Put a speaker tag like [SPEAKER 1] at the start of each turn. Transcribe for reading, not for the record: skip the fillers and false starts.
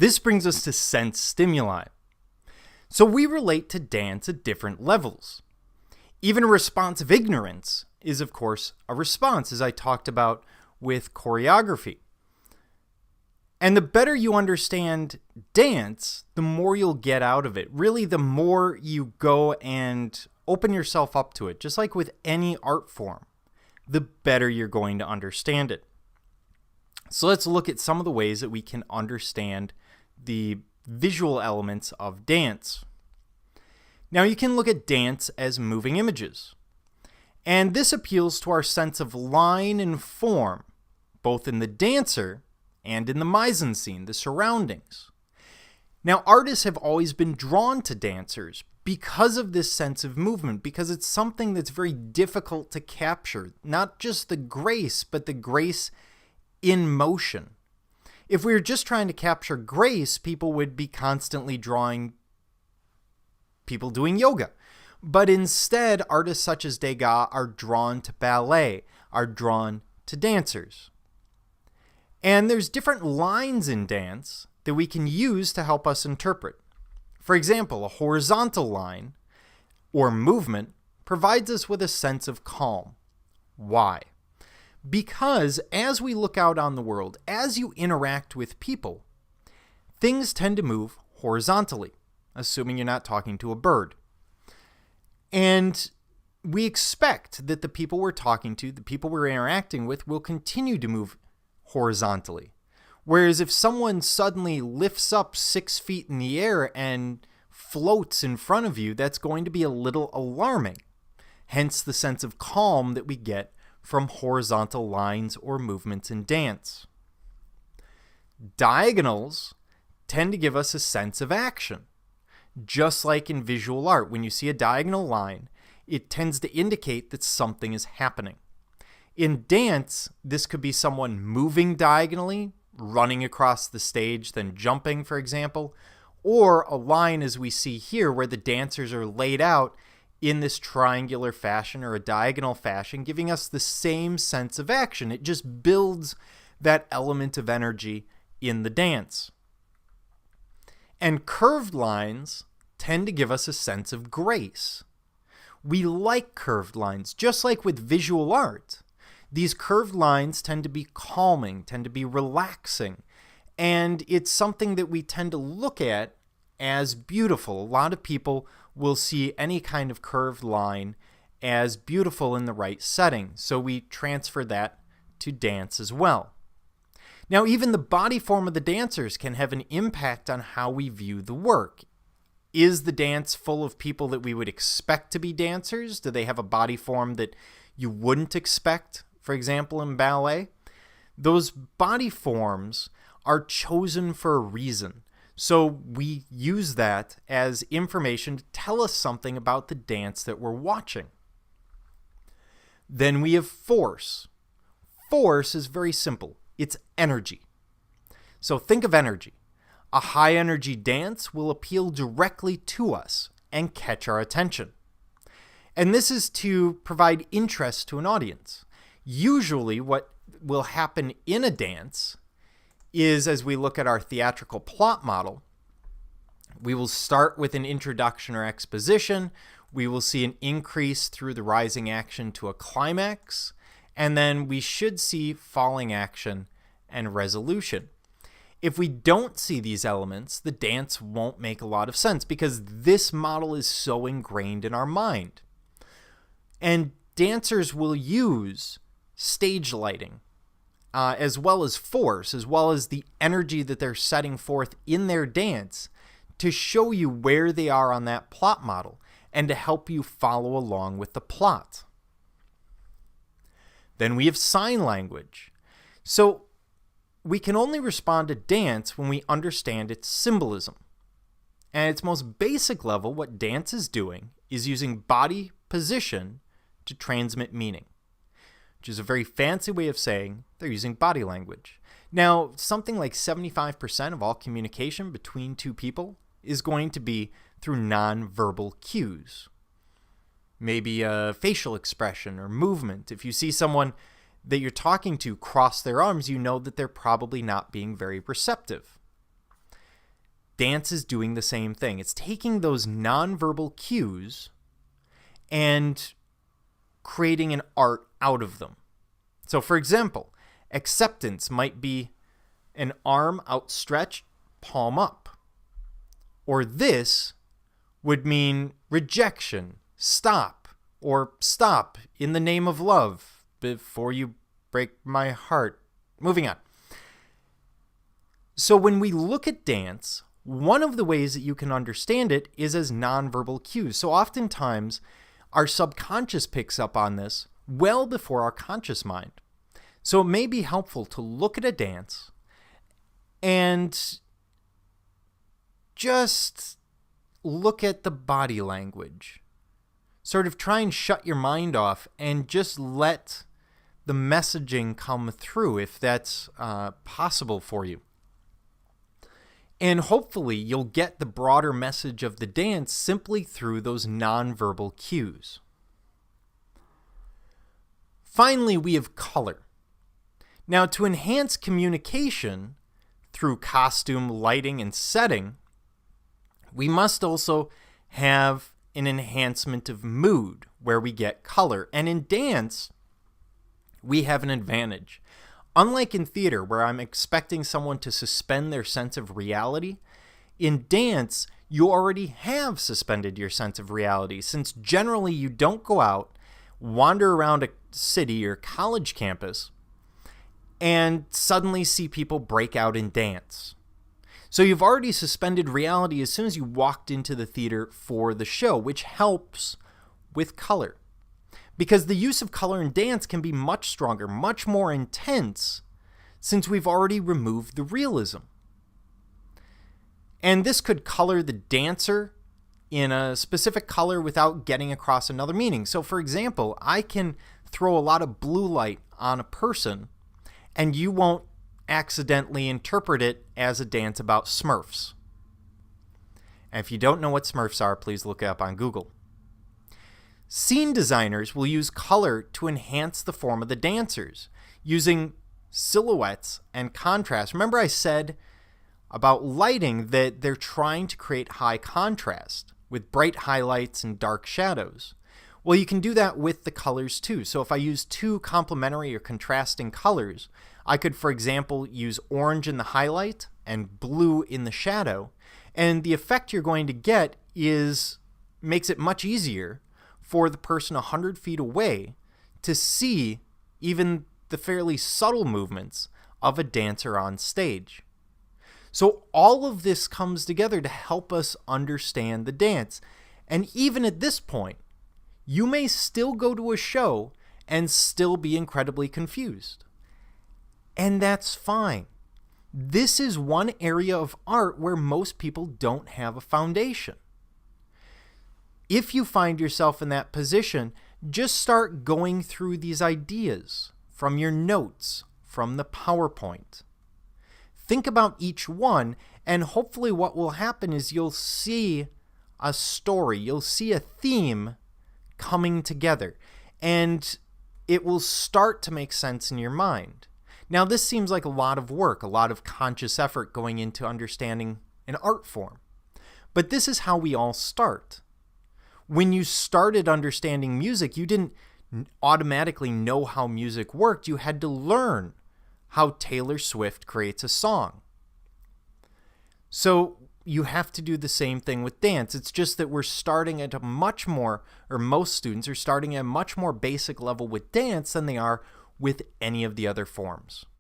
[SPEAKER 1] This brings us to sense stimuli. So we relate to dance at different levels. Even a response of ignorance is, of course, a response, as I talked about with choreography. And the better you understand dance, the more you'll get out of it. Really, the more you go and open yourself up to it, just like with any art form, the better you're going to understand it. So let's look at some of the ways that we can understand the visual elements of dance. Now, you can look at dance as moving images. And this appeals to our sense of line and form, both in the dancer and in the mise-en-scene, the surroundings. Now, artists have always been drawn to dancers because of this sense of movement, because it's something that's very difficult to capture, not just the grace, but the grace in motion. If we were just trying to capture grace, people would be constantly drawing people doing yoga. But instead, artists such as Degas are drawn to ballet, are drawn to dancers. And there's different lines in dance that we can use to help us interpret. For example, a horizontal line or movement provides us with a sense of calm. Why? Because as we look out on the world, as you interact with people, things tend to move horizontally, assuming you're not talking to a bird. And we expect that the people we're talking to, the people we're interacting with, will continue to move horizontally. Whereas if someone suddenly lifts up 6 feet in the air and floats in front of you, that's going to be a little alarming. Hence the sense of calm that we get from horizontal lines or movements in dance. Diagonals tend to give us a sense of action. Just like in visual art, when you see a diagonal line, it tends to indicate that something is happening. In dance, this could be someone moving diagonally, running across the stage, then jumping, for example, or a line as we see here where the dancers are laid out in this triangular fashion or a diagonal fashion, giving us the same sense of action. It just builds that element of energy in the dance. And curved lines tend to give us a sense of grace. We like curved lines, just like with visual art. These curved lines tend to be calming, tend to be relaxing, and it's something that we tend to look at as beautiful. A lot of people will see any kind of curved line as beautiful in the right setting, so we transfer that to dance as well. Now, even the body form of the dancers can have an impact on how we view the work. Is the dance full of people that we would expect to be dancers? Do they have a body form that you wouldn't expect, for example, in ballet? Those body forms are chosen for a reason. So we use that as information to tell us something about the dance that we're watching. Then we have force. Force is very simple. It's energy. So think of energy. A high energy dance will appeal directly to us and catch our attention. And this is to provide interest to an audience. Usually what will happen in a dance is, as we look at our theatrical plot model, we will start with an introduction or exposition. We will see an increase through the rising action to a climax, and then we should see falling action and resolution. If we don't see these elements, the dance won't make a lot of sense because this model is so ingrained in our mind. And dancers will use stage lighting, as well as force, as well as the energy that they're setting forth in their dance to show you where they are on that plot model and to help you follow along with the plot. Then we have sign language. So we can only respond to dance when we understand its symbolism. And at its most basic level, what dance is doing is using body position to transmit meaning, which is a very fancy way of saying they're using body language. Now, something like 75% of all communication between two people is going to be through nonverbal cues. Maybe a facial expression or movement. If you see someone that you're talking to cross their arms, you know that they're probably not being very receptive. dance is doing the same thing. It's taking those nonverbal cues and creating an art out of them. So, for example, acceptance might be an arm outstretched, palm up. Or this would mean rejection, stop, or stop in the name of love before you break my heart. Moving on. So when we look at dance, one of the ways that you can understand it is as nonverbal cues. So oftentimes, our subconscious picks up on this well before our conscious mind. So it may be helpful to look at a dance and just look at the body language. Sort of try and shut your mind off and just let the messaging come through if that's possible for you. And hopefully you'll get the broader message of the dance simply through those nonverbal cues. Finally, we have color. Now, to enhance communication through costume, lighting, and setting, we must also have an enhancement of mood where we get color. And in dance, we have an advantage. Unlike in theater, where I'm expecting someone to suspend their sense of reality, in dance, you already have suspended your sense of reality, since generally you don't go out, wander around a city or college campus, and suddenly see people break out in dance. So you've already suspended reality as soon as you walked into the theater for the show, which helps with color. Because the use of color in dance can be much stronger, much more intense, since we've already removed the realism. And this could color the dancer in a specific color without getting across another meaning. So for example, I can throw a lot of blue light on a person, and you won't accidentally interpret it as a dance about Smurfs. And if you don't know what Smurfs are, please look it up on Google. Scene designers will use color to enhance the form of the dancers, using silhouettes and contrast. Remember I said about lighting that they're trying to create high contrast with bright highlights and dark shadows. Well, you can do that with the colors too. So if I use two complementary or contrasting colors, I could, for example, use orange in the highlight and blue in the shadow. And the effect you're going to get makes it much easier for the person 100 feet away to see even the fairly subtle movements of a dancer on stage. So all of this comes together to help us understand the dance. And even at this point, you may still go to a show and still be incredibly confused. And that's fine. This is one area of art where most people don't have a foundation. If you find yourself in that position, just start going through these ideas from your notes, from the PowerPoint. Think about each one, and hopefully what will happen is you'll see a story, you'll see a theme coming together, and it will start to make sense in your mind. Now, this seems like a lot of work, a lot of conscious effort going into understanding an art form. But this is how we all start. When you started understanding music, you didn't automatically know how music worked. You had to learn how Taylor Swift creates a song. So you have to do the same thing with dance. It's just that we're starting at most students are starting at a much more basic level with dance than they are with any of the other forms.